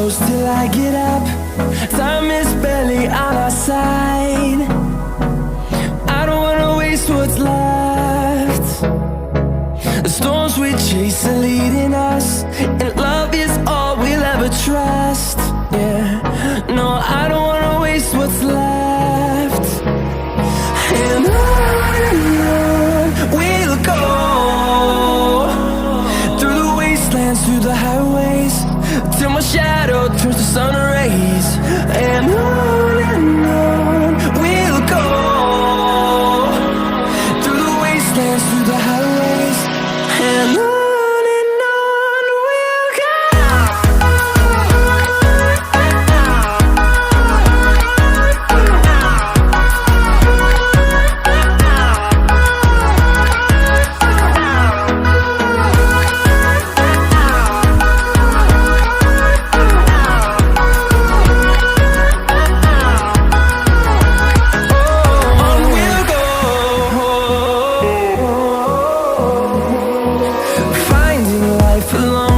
close till I get up. Time is barely on our side. I don't wanna waste what's left. The storms we chase are leading us, and love is all we'll ever trust. Yeah, no, I don't wanna waste what's left. And on we'll go, through the wastelands, through the highways, till my shadow turns to sun rays. And on we'll go, through the wastelands, through the highways, and on we'll go. Finding life alone